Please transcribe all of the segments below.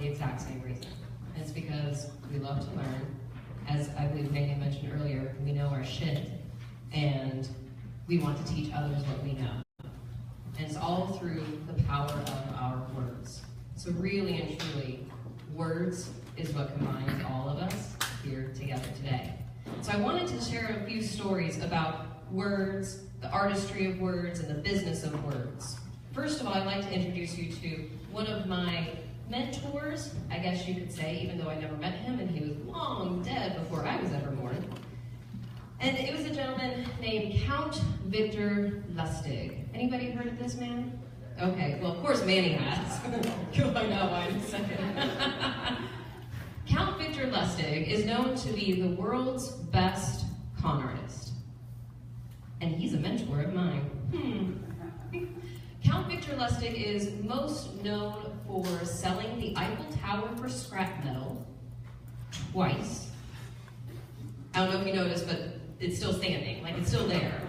the exact same reason. And it's because we love to learn. As I believe Megan mentioned earlier, we know our shit, and we want to teach others what we know. And it's all through the power of our words. So really and truly, words is what combines all of us here together today. So I wanted to share a few stories about words, the artistry of words, and the business of words. First of all, I'd like to introduce you to one of my mentors, I guess you could say, even though I never met him, and he was long dead before I was ever born. And it was a gentleman named Count Victor Lustig. Anybody heard of this man? Okay, well, of course Manny has. You'll find out why in a second. Count Victor Lustig is known to be the world's best con artist. And he's a mentor of mine. Count Victor Lustig is most known for selling the Eiffel Tower for scrap metal twice. I don't know if you noticed, but it's still standing, like it's still there.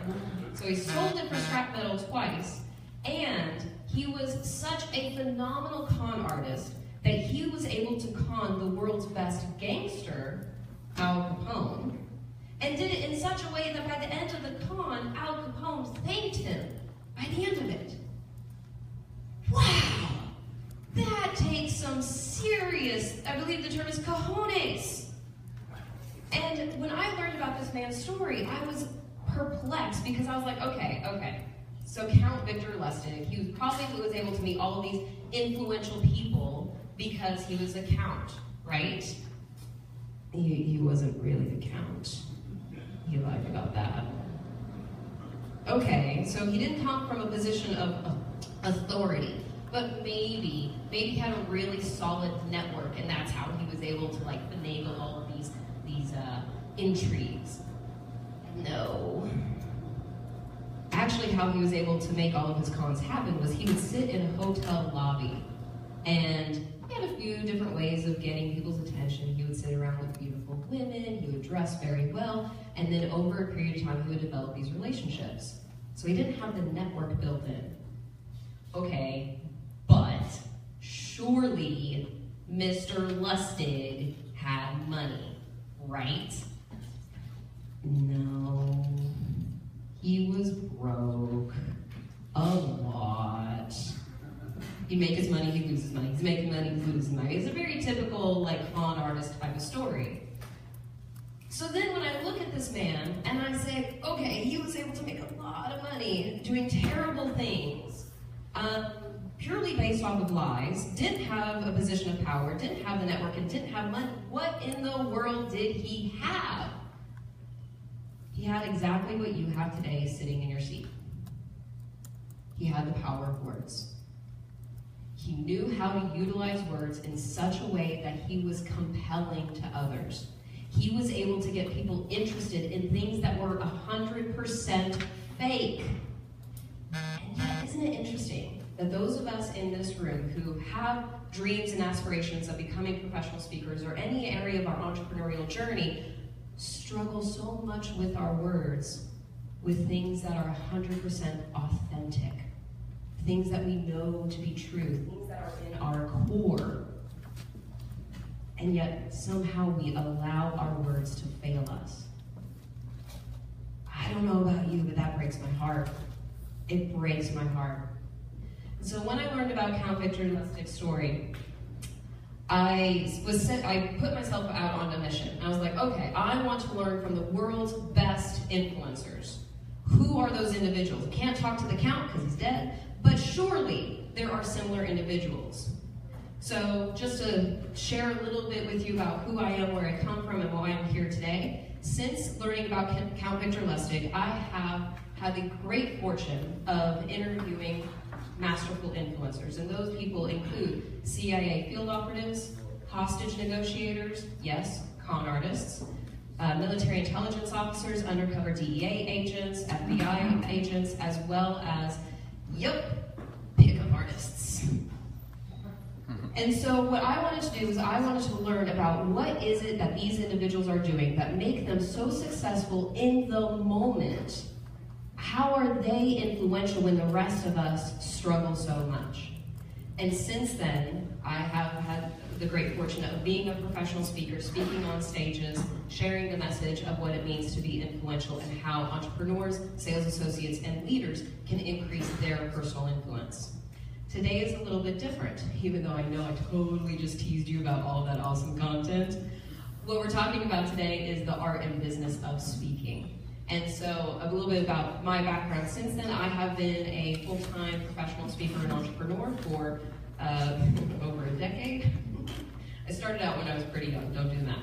So he sold it for scrap metal twice, and he was such a phenomenal con artist that he was able to con the world's best gangster, Al Capone, and did it in such a way that by the end of the con, Al Capone thanked him by the end of it. Wow! That takes some serious, I believe the term is cojones. And when I learned about this man's story, I was perplexed because I was like, okay. So Count Victor Lustig, he probably was able to meet all of these influential people because he was a count, right? He wasn't really the count. He lied about that. Okay, so he didn't come from a position of authority, but maybe he had a really solid network, and that's how he was able to finagle all of these intrigues. No. Actually, how he was able to make all of his cons happen was he would sit in a hotel lobby, and he had a few different ways of getting people's attention. He would sit around with beautiful women, he would dress very well, and then over a period of time, he would develop these relationships. So he didn't have the network built in. Okay, but surely Mr. Lustig had money, right? No, he was broke a lot. He'd make his money, he'd lose his money. He's making money, he's losing money. It's a very typical con artist type of story. So then when I look at this man and I say, okay, he was able to make a lot of money doing terrible things, purely based off of lies, didn't have a position of power, didn't have the network, and didn't have money. What in the world did he have? He had exactly what you have today sitting in your seat. He had the power of words. He knew how to utilize words in such a way that he was compelling to others. He was able to get people interested in things that were 100% fake. And yet, isn't it interesting that those of us in this room who have dreams and aspirations of becoming professional speakers or any area of our entrepreneurial journey struggle so much with our words, with things that are 100% authentic, things that we know to be true, things that are in our core, and yet somehow we allow our words to fail us. I don't know about you, but that breaks my heart. It breaks my heart. So when I learned about Count Victor Lustig's story, I put myself out on a mission. I was like, okay, I want to learn from the world's best influencers. Who are those individuals? Can't talk to the Count because he's dead, but surely there are similar individuals. So just to share a little bit with you about who I am, where I come from, and why I'm here today, since learning about Count Victor Lustig, I have had the great fortune of interviewing masterful influencers, and those people include CIA field operatives, hostage negotiators, yes, con artists, military intelligence officers, undercover DEA agents, FBI agents, as well as, pickup artists. And so what I wanted to do is I wanted to learn about what is it that these individuals are doing that make them so successful in the moment. How are they influential when the rest of us struggle so much? And since then, I have had the great fortune of being a professional speaker, speaking on stages, sharing the message of what it means to be influential and how entrepreneurs, sales associates, and leaders can increase their personal influence. Today is a little bit different, even though I know I totally just teased you about all that awesome content. What we're talking about today is the art and business of speaking. And so a little bit about my background. Since then, I have been a full-time professional speaker and entrepreneur for over a decade. I started out when I was pretty young, don't do that.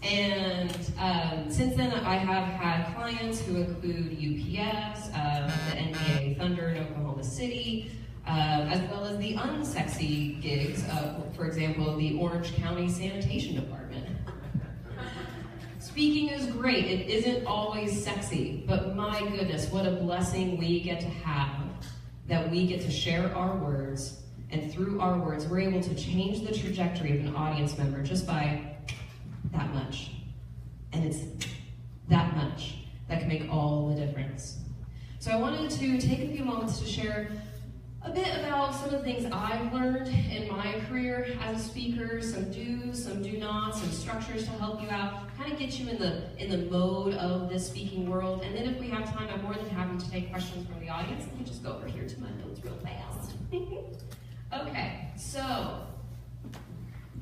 And since then, I have had clients who include UPS, the NBA Thunder in Oklahoma City, as well as the unsexy gigs, for example, the Orange County Sanitation Department. Speaking is great. It isn't always sexy, but my goodness, what a blessing we get to have, that we get to share our words, and through our words, we're able to change the trajectory of an audience member just by that much. And it's that much that can make all the difference. So I wanted to take a few moments to share a bit about some of the things I've learned in my career as a speaker, some do's, some do nots, some structures to help you out, kind of get you in the mode of this speaking world. And then if we have time, I'm more than happy to take questions from the audience. Let me just go over here to my notes real fast. Okay, so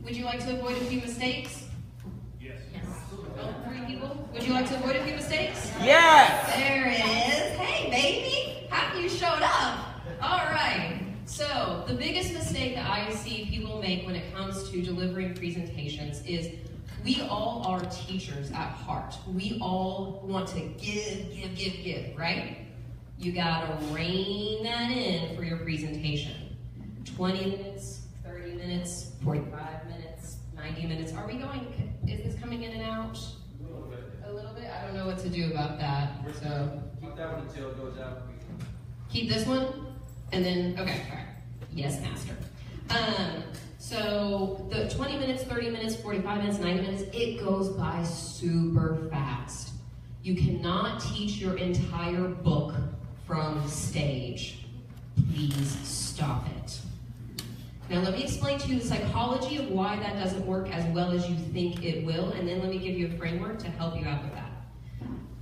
would you like to avoid a few mistakes? Yes. Oh, 3 people? Would you like to avoid a few mistakes? Yes! There it is. Hey, baby, happy you showed up. All right, so the biggest mistake that I see people make when it comes to delivering presentations is we all are teachers at heart. We all want to give, right? You gotta rein that in for your presentation. 20 minutes, 30 minutes, 45 minutes, 90 minutes. Are we going, is this coming in and out? A little bit. A little bit? I don't know what to do about that, so. Keep that one until it goes out. Keep this one? And then, okay, all right. Yes, master. So the 20 minutes, 30 minutes, 45 minutes, 90 minutes, it goes by super fast. You cannot teach your entire book from stage. Please stop it. Now let me explain to you the psychology of why that doesn't work as well as you think it will, and then let me give you a framework to help you out with that.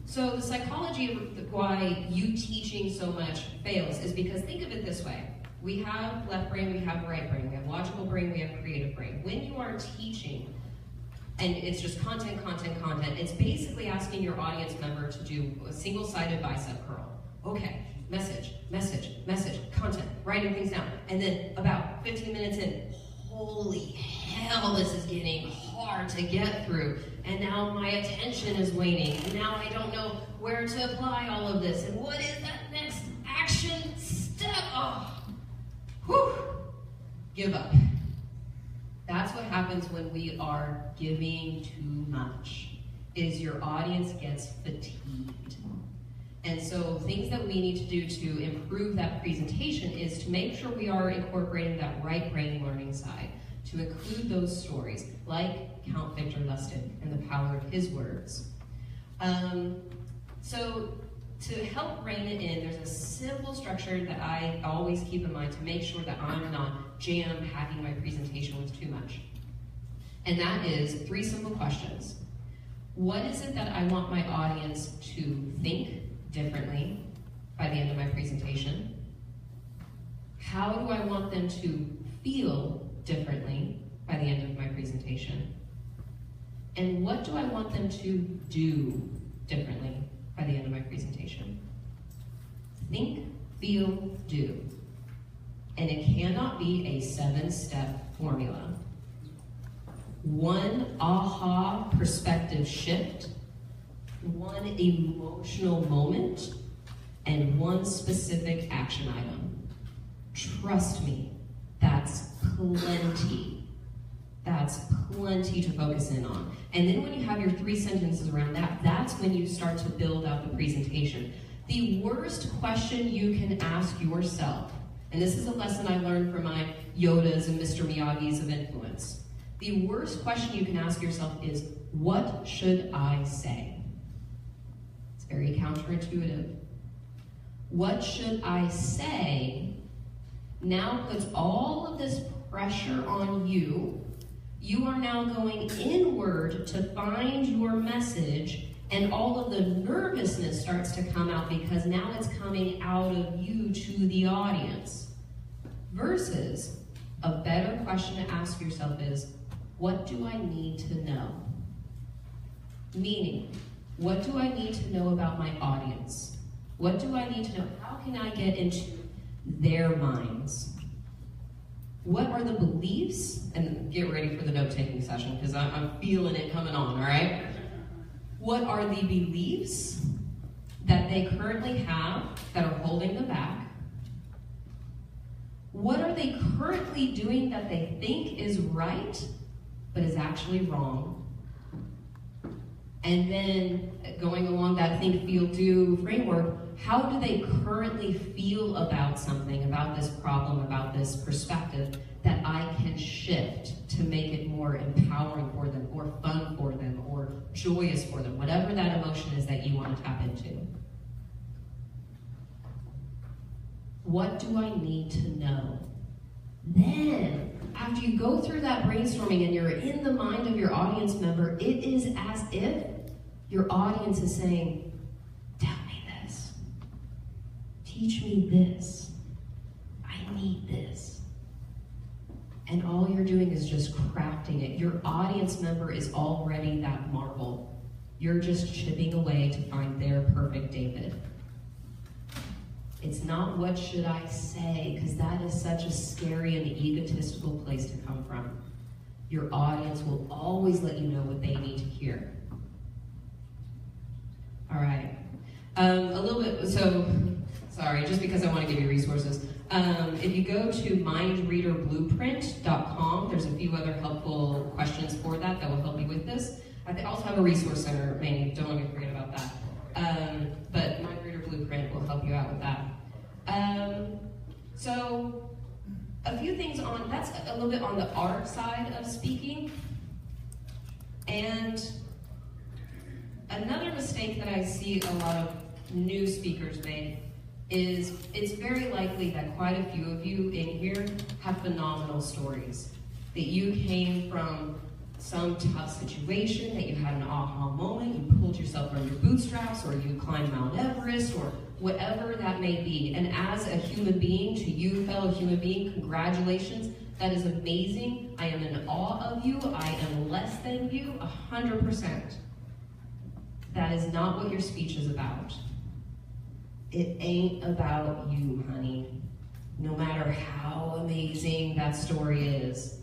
So the psychology of why you teaching so much fails is because think of it this way. We have left brain, we have right brain, we have logical brain, we have creative brain. When you are teaching, and it's just content, it's basically asking your audience member to do a single-sided bicep curl. Okay, message, content, writing things down. And then about 15 minutes in, holy hell, this is getting hard to get through. And now my attention is waning. And now I don't know where to apply all of this. And what is that next action step? Oh, whew, give up. That's what happens when we are giving too much, is your audience gets fatigued. And so things that we need to do to improve that presentation is to make sure we are incorporating that right brain learning side, to include those stories, like Count Victor Lustig and the power of his words. So to help rein it in, there's a simple structure that I always keep in mind to make sure that I'm not jam-packing my presentation with too much. And that is 3 simple questions. What is it that I want my audience to think differently by the end of my presentation? How do I want them to feel differently by the end of my presentation? And what do I want them to do differently by the end of my presentation? Think, feel, do. And it cannot be a 7-step formula. 1 aha perspective shift, 1 emotional moment, and 1 specific action item. Trust me, that's plenty. That's plenty to focus in on. And then when you have your 3 sentences around that, that's when you start to build out the presentation. The worst question you can ask yourself, and this is a lesson I learned from my Yodas and Mr. Miyagi's of influence. The worst question you can ask yourself is, what should I say? It's very counterintuitive. What should I say now puts all of this pressure on you You are now going inward to find your message, and all of the nervousness starts to come out because now it's coming out of you to the audience. Versus, a better question to ask yourself is, what do I need to know? Meaning, what do I need to know about my audience? What do I need to know? How can I get into their minds? What are the beliefs? And get ready for the note-taking session because I'm feeling it coming on, all right? What are the beliefs that they currently have that are holding them back? What are they currently doing that they think is right, but is actually wrong? And then going along that think, feel, do framework, how do they currently feel about something, about this problem, about this perspective that I can shift to make it more empowering for them, or fun for them, or joyous for them, whatever that emotion is that you want to tap into. What do I need to know? Then, after you go through that brainstorming and you're in the mind of your audience member, it is as if your audience is saying, tell me this. Teach me this. I need this. And all you're doing is just crafting it. Your audience member is already that marble. You're just chipping away to find their perfect David. It's not what should I say, because that is such a scary and egotistical place to come from. Your audience will always let you know what they need to hear. All right. A little bit, so, sorry, just because I want to give you resources. If you go to mindreaderblueprint.com, there's a few other helpful questions for that will help you with this. I also have a resource center, maybe, don't want to forget about that. But Mind Reader Blueprint will help you out with that. So, a few things on, that's a little bit on the art side of speaking. And another mistake that I see a lot of new speakers make is it's very likely that quite a few of you in here have phenomenal stories. That you came from some tough situation, that you had an aha moment, you pulled yourself from your bootstraps, or you climbed Mount Everest, or whatever that may be. And as a human being, to you, fellow human being, congratulations. That is amazing. I am in awe of you. I am less than you, 100%. That is not what your speech is about. It ain't about you, honey. No matter how amazing that story is.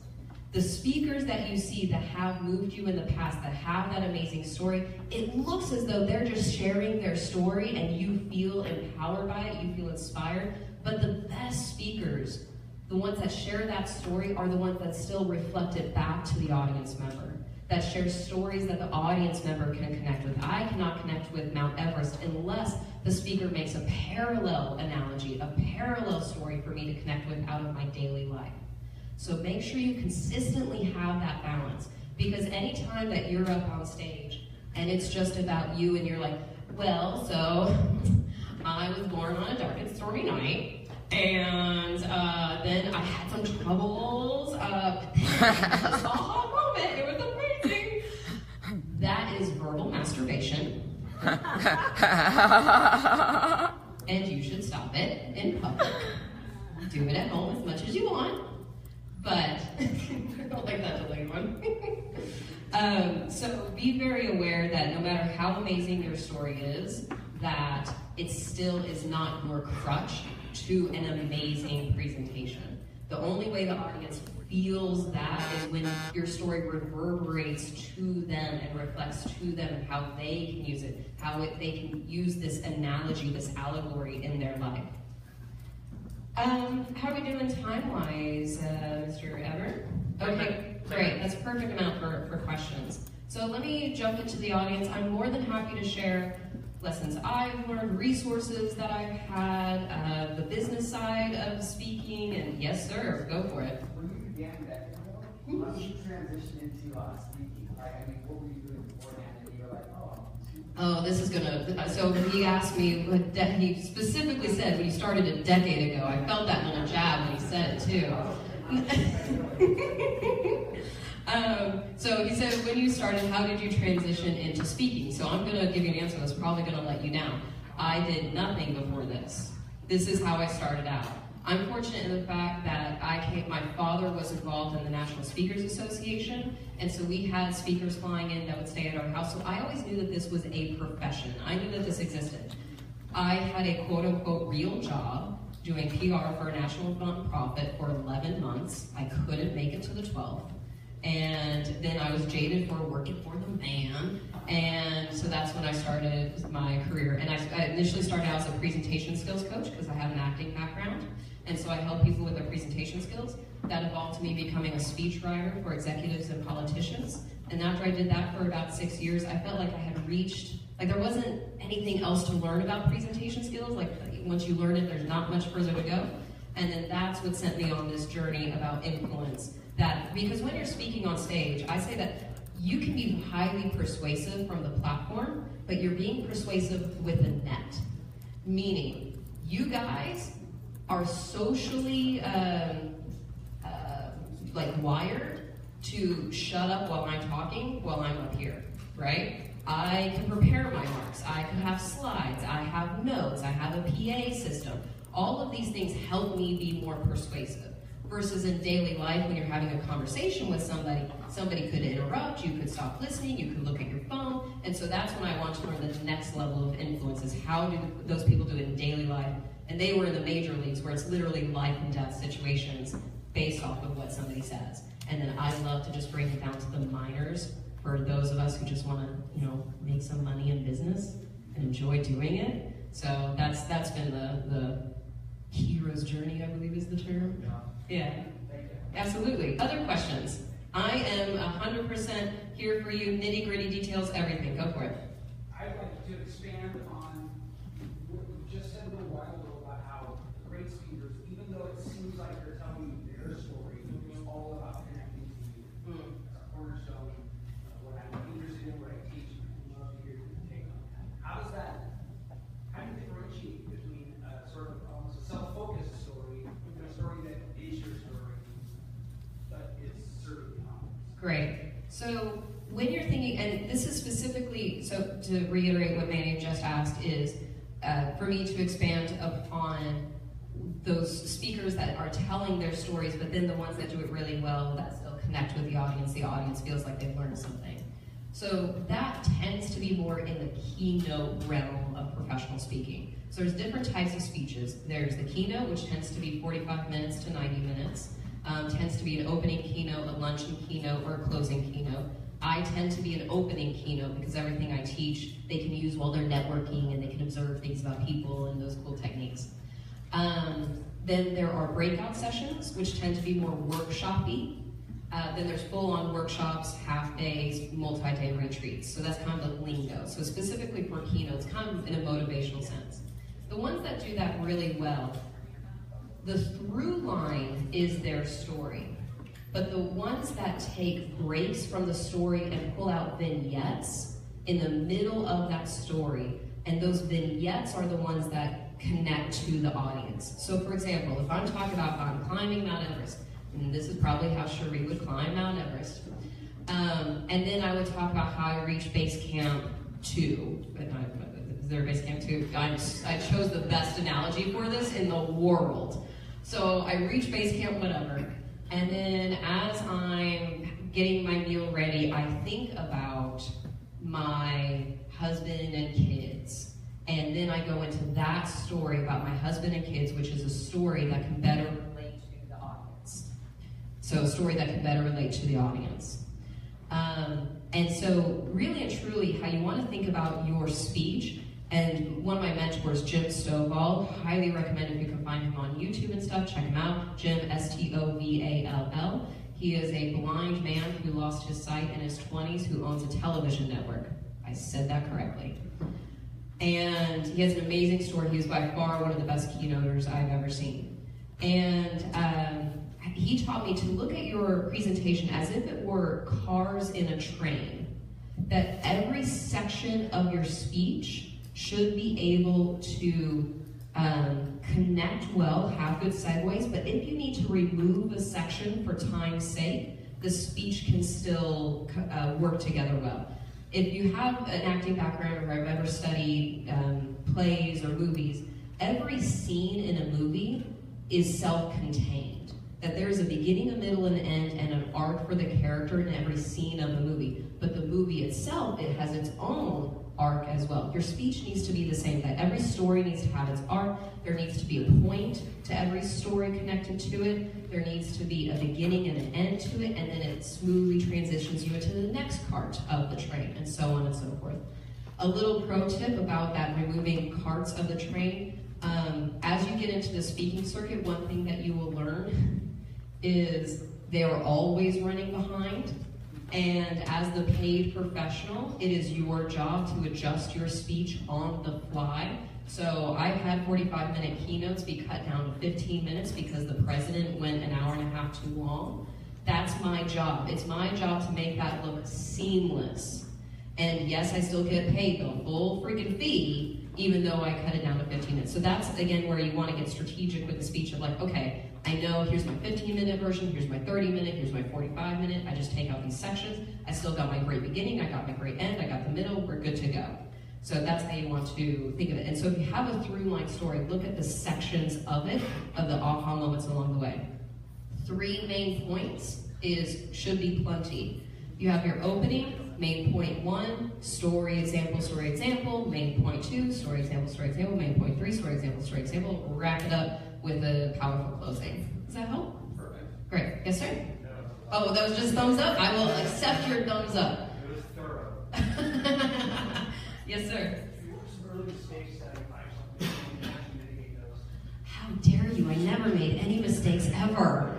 The speakers that you see that have moved you in the past, that have that amazing story, it looks as though they're just sharing their story and you feel empowered by it, you feel inspired. But the best speakers, the ones that share that story, are the ones that still reflect it back to the audience member. That share stories that the audience member can connect with. I cannot connect with Mount Everest unless the speaker makes a parallel analogy, a parallel story for me to connect with out of my daily life. So make sure you consistently have that balance, because anytime that you're up on stage and it's just about you and you're like, well, so I was born on a dark and stormy night, and then I had some troubles, but then this aha moment, it was amazing. That is verbal masturbation. And you should stop it in public. Do it at home as much as you want. But I don't like that delayed one. So be very aware that no matter how amazing your story is, that it still is not your crutch to an amazing presentation. The only way the audience feels that is when your story reverberates to them and reflects to them and how they can use it, they can use this analogy, this allegory in their life. How are we doing time-wise, Mr. Ever? Okay, great. That's a perfect amount for questions. So let me jump into the audience. I'm more than happy to share lessons I've learned, resources that I've had, the business side of speaking, and yes, sir, go for it. When you began that, how did you transition into speaking? Right? I mean, what were you doing beforehand? And you were like, oh, this is gonna, so he asked me, he specifically said when you started a decade ago. I felt that little jab when he said it too. So he said, when you started, how did you transition into speaking? So I'm going to give you an answer that's probably going to let you down. I did nothing before this. This is how I started out. I'm fortunate in the fact that my father was involved in the National Speakers Association, and so we had speakers flying in that would stay at our house. So I always knew that this was a profession. I knew that this existed. I had a quote-unquote real job doing PR for a national nonprofit for 11 months. I couldn't make it to the 12th. And then I was jaded for working for the man. And so that's when I started my career. And I initially started out as a presentation skills coach because I have an acting background. And so I help people with their presentation skills. That evolved to me becoming a speechwriter for executives and politicians. And after I did that for about 6 years, I felt like I had reached, like there wasn't anything else to learn about presentation skills. Like once you learn it, there's not much further to go. And then that's what sent me on this journey about influence. Because when you're speaking on stage, I say that you can be highly persuasive from the platform, but you're being persuasive with a net. Meaning, you guys are socially wired to shut up while I'm talking, while I'm up here, right? I can prepare my marks, I can have slides, I have notes, I have a PA system. All of these things help me be more persuasive. Versus in daily life, when you're having a conversation with somebody could interrupt, you could stop listening, you could look at your phone. And so that's when I want to learn the next level of influence is how do those people do it in daily life. And they were in the major leagues where it's literally life and death situations based off of what somebody says. And then I love to just bring it down to the minors for those of us who just want to, make some money in business and enjoy doing it. So that's been the hero's journey, I believe is the term. Yeah, absolutely. Other questions? I am 100% here for you, nitty-gritty details, everything. Go for it. I'd like to expand on what you just said a little while ago about how great speakers, even though it seems like they're telling you their story, it's all about connecting to you. It's a cornerstone of what I'm interested in, what I teach, and love to hear your take on that. How do you differentiate between sort of almost a self-focused story and a story that is your story, but is serving the audience? Great. So when you're thinking, and this is specifically, so to reiterate what Manny just asked, is for me to expand upon those speakers that are telling their stories, but then the ones that do it really well, that still connect with the audience feels like they've learned something. So that tends to be more in the keynote realm of professional speaking. So there's different types of speeches. There's the keynote, which tends to be 45 minutes to 90 minutes. Tends to be an opening keynote, a luncheon keynote, or a closing keynote. I tend to be an opening keynote because everything I teach, they can use while they're networking and they can observe things about people and those cool techniques. Then there are breakout sessions, which tend to be more workshop-y. Then there's full-on workshops, half-days, multi-day retreats. So that's kind of the lingo. So specifically for keynotes, kind of in a motivational sense. The ones that do that really well, the through line is their story. But the ones that take breaks from the story and pull out vignettes in the middle of that story, and those vignettes are the ones that connect to the audience. So for example, if I'm talking about I'm climbing Mount Everest, and this is probably how Sharí would climb Mount Everest, and then I would talk about how I reached base camp 2. Is there a base camp 2? I chose the best analogy for this in the world. So I reach base camp, whatever, and then as I'm getting my meal ready, I think about my husband and kids. And then I go into that story about my husband and kids, which is a story that can better relate to the audience. So a story that can better relate to the audience. And so really and truly, how you want to think about your speech. And one of my mentors, Jim Stovall, highly recommend if you can find him on YouTube and stuff, check him out. Jim, Stovall. He is a blind man who lost his sight in his 20s who owns a television network. I said that correctly. And he has an amazing story. He is by far one of the best keynoters I've ever seen. And he taught me to look at your presentation as if it were cars in a train. That every section of your speech should be able to connect well, have good segues, but if you need to remove a section for time's sake, the speech can still work together well. If you have an acting background or have ever studied plays or movies, every scene in a movie is self-contained. That there is a beginning, a middle, and an end, and an arc for the character in every scene of the movie. But the movie itself, it has its own arc as well. Your speech needs to be the same. That every story needs to have its arc. There needs to be a point to every story connected to it. There needs to be a beginning and an end to it, and then it smoothly transitions you into the next part of the train, and so on and so forth. A little pro tip about that removing carts of the train. As you get into the speaking circuit, one thing that you will learn is they are always running behind. And as the paid professional, it is your job to adjust your speech on the fly. So I've had 45-minute keynotes be cut down to 15 minutes because the president went an hour and a half too long. That's my job. It's my job to make that look seamless. And yes, I still get paid the full freaking fee, even though I cut it down to 15 minutes. So that's, again, where you want to get strategic with the speech of like, okay, I know here's my 15-minute version, here's my 30-minute, here's my 45-minute. I just take out these sections. I still got my great beginning, I got my great end, I got the middle, we're good to go. So that's how you want to think of it. And so if you have a through-line story, look at the sections of it, of the aha moments along the way. 3 main points should be plenty. You have your opening, main point 1, story, example, main point 2, story, example, main point 3, story, example, wrap it up with a powerful closing. Does that help? Perfect. Great. Yes, sir? Oh, that was just thumbs up? I will accept your thumbs up. It was thorough. Yes, sir? What are some early mistakes that I actually mitigate those? How dare you? I never made any mistakes ever.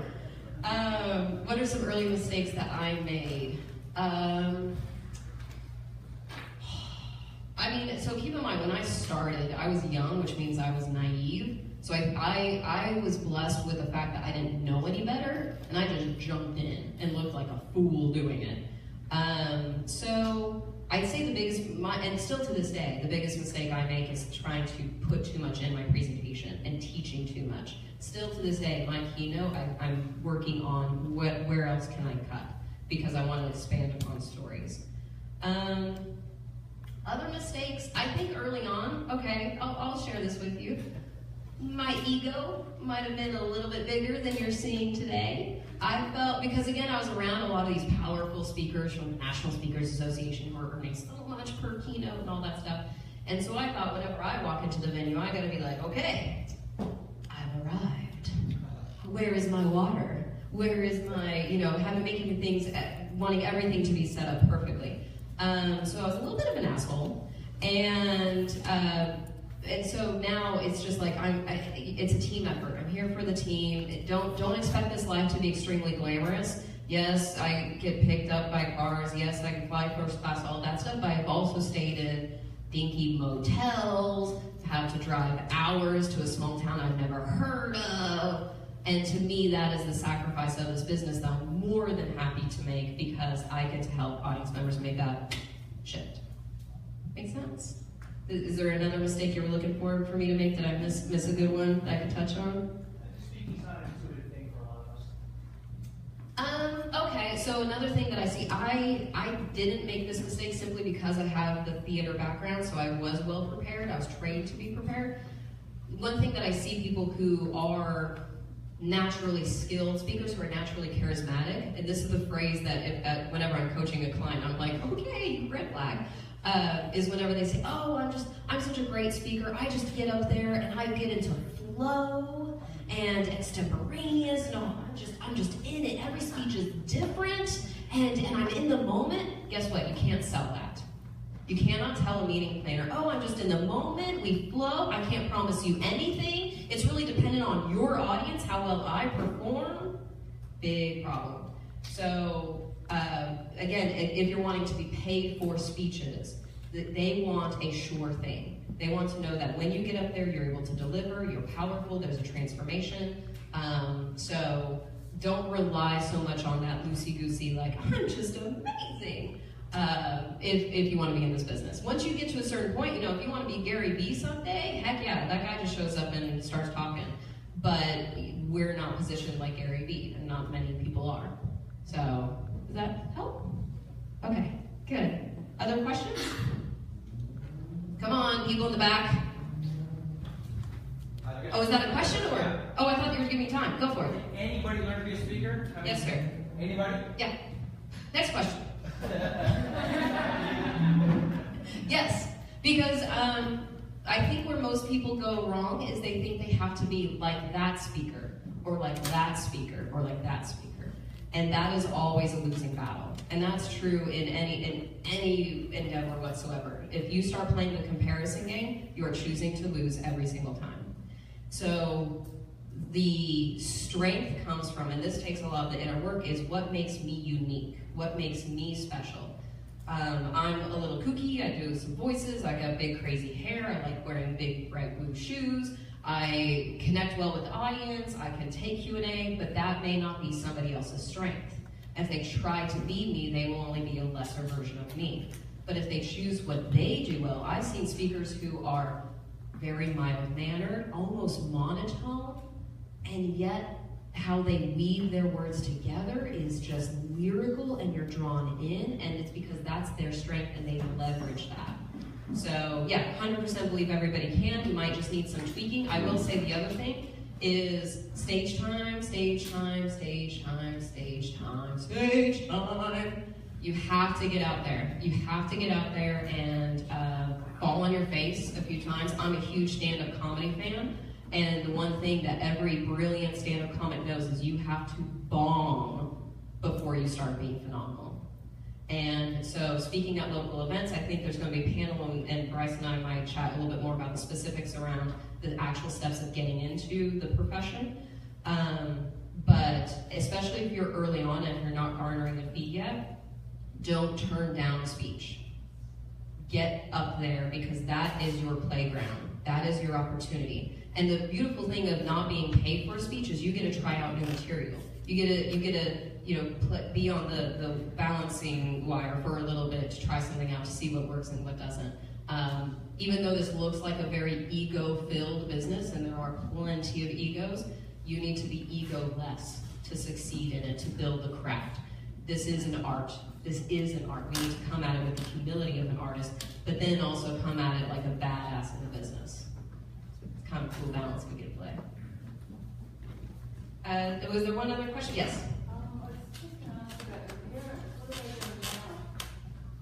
What are some early mistakes that I made? So keep in mind, when I started, I was young, which means I was naive. So I was blessed with the fact that I didn't know any better, and I just jumped in and looked like a fool doing it. So I'd say the biggest, and still to this day, the biggest mistake I make is trying to put too much in my presentation and teaching too much. Still to this day, my keynote, I'm working on where else can I cut, because I want to expand upon stories. Other mistakes, I think early on, okay, I'll share this with you. My ego might have been a little bit bigger than you're seeing today. I felt, because again, I was around a lot of these powerful speakers from the National Speakers Association who are earning so much per keynote and all that stuff. And so I thought whenever I walk into the venue, I gotta be like, okay, I've arrived. Where is my water? Where is my, making things, wanting everything to be set up perfectly. So I was a little bit of an asshole. And so now it's just like it's a team effort. I'm here for the team. Don't expect this life to be extremely glamorous. Yes, I get picked up by cars. Yes, I can fly first class, all that stuff. But I've also stayed in dinky motels, have to drive hours to a small town I've never heard of. And to me, that is the sacrifice of this business that I'm more than happy to make, because I get to help audience members make that shift. Make sense? Is there another mistake you were looking for me to make? Did I miss a good one that I could touch on? Speaking's not an intuitive thing for a lot of us. Okay, so another thing that I see, I didn't make this mistake simply because I have the theater background, so I was well prepared. I was trained to be prepared. One thing that I see people who are naturally skilled speakers, who are naturally charismatic, and this is the phrase that whenever I'm coaching a client, I'm like, okay, red flag. Is whenever they say, oh, I'm such a great speaker, I just get up there and I get into flow and extemporaneous, and I'm just in it. Every speech is different and I'm in the moment. Guess what? You can't sell that. You cannot tell a meeting planner, oh, I'm just in the moment, we flow, I can't promise you anything. It's really dependent on your audience, how well I perform. Big problem. So, again, if you're wanting to be paid for speeches, they want a sure thing. They want to know that when you get up there, you're able to deliver, you're powerful, there's a transformation. So don't rely so much on that loosey-goosey, like, I'm just amazing, if you want to be in this business. Once you get to a certain point, if you want to be Gary Vee someday, heck yeah, that guy just shows up and starts talking. But we're not positioned like Gary Vee, and not many people are. So, does that help? Okay, good. Other questions? Come on, people in the back. Oh, is that a question or? Oh, I thought you were giving me time. Go for it. Anybody learn to be a speaker? Yes, sir. Anybody? Yeah. Next question. Yes, because I think where most people go wrong is they think they have to be like that speaker, or like that speaker, or like that speaker. And that is always a losing battle. And that's true in any endeavor whatsoever. If you start playing the comparison game, you are choosing to lose every single time. So the strength comes from, and this takes a lot of the inner work, is what makes me unique, what makes me special. I'm a little kooky, I do some voices, I got big crazy hair, I like wearing big bright blue shoes, I connect well with the audience, I can take Q&A, but that may not be somebody else's strength. If they try to be me, they will only be a lesser version of me. But if they choose what they do well, I've seen speakers who are very mild-mannered, almost monotone, and yet how they weave their words together is just lyrical, and you're drawn in, and it's because that's their strength and they leverage that. So yeah, 100% believe everybody can. You might just need some tweaking. I will say the other thing is stage time, stage time, stage time, stage time, stage time. You have to get out there. You have to get out there and fall on your face a few times. I'm a huge stand-up comedy fan, and the one thing that every brilliant stand-up comic knows is you have to bomb before you start being phenomenal. And so speaking at local events, I think there's going to be a panel, and Bryce and I might chat a little bit more about the specifics around the actual steps of getting into the profession. But especially if you're early on and you're not garnering a fee yet, don't turn down speech. Get up there, because that is your playground. That is your opportunity. And the beautiful thing of not being paid for a speech is you get to try out new material. You get to be on the balancing wire for a little bit to try something out, to see what works and what doesn't. Even though this looks like a very ego-filled business, and there are plenty of egos, you need to be ego-less to succeed in it, to build the craft. This is an art. This is an art. We need to come at it with the humility of an artist, but then also come at it like a badass in the business. It's kind of a cool balance we get to play. Was there one other question? Yes? I was just going to ask about your parents. What do they do now?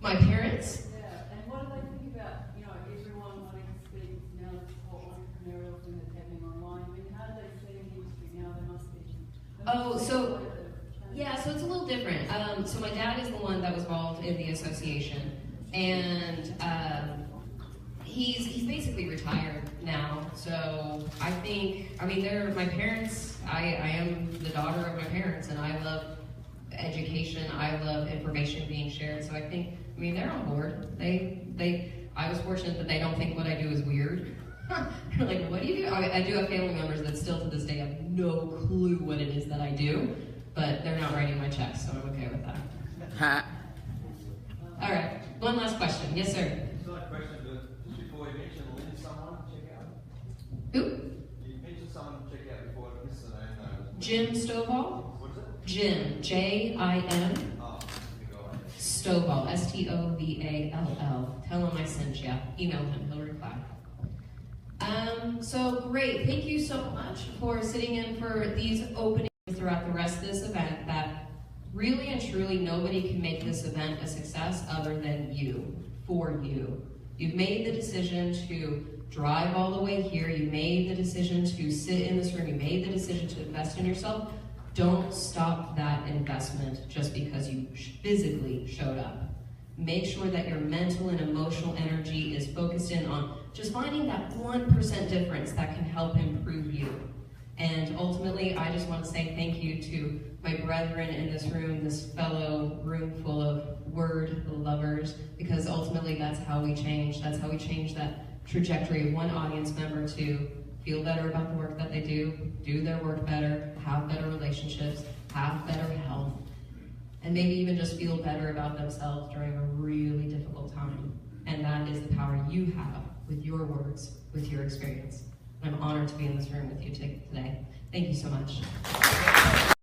My parents? Yeah, and what do they think about, everyone wanting to speak now, this whole entrepreneurial thing that's happening online? I mean, how do they see the industry now? There must be so it's a little different. So my dad is the one that was involved in the association, and he's basically retired now. So I think, they're my parents. I am the daughter of my parents, and I love education. I love information being shared. So I think, they're on board. I was fortunate that they don't think what I do is weird. They're like, what do you do? I do have family members that still to this day have no clue what it is that I do, but they're not writing my checks, so I'm okay with that. All right, one last question. Yes, sir. It's not a question, but just before you mentioned Lynn, someone check out. Who? You mentioned someone check out before. I missed the name though. Jim Stovall? What is it? Jim, J-I-M. Oh, you go on. Stovall, S-T-O-V-A-L-L. Tell him I sent you. Email him, he'll reply. So great, thank you so much for sitting in for these openings throughout the rest of this event. That really and truly nobody can make this event a success other than you, for you. You've made the decision to drive all the way here, you made the decision to sit in this room, you made the decision to invest in yourself. Don't stop that investment just because you physically showed up. Make sure that your mental and emotional energy is focused in on just finding that 1% difference that can help improve you. And ultimately, I just want to say thank you to my brethren in this room, this fellow room full of word lovers, because ultimately that's how we change. That's how we change that trajectory of one audience member to feel better about the work that they do their work better, have better relationships, have better health, and maybe even just feel better about themselves during a really difficult time. And that is the power you have with your words, with your experience. I'm honored to be in this room with you today. Thank you so much.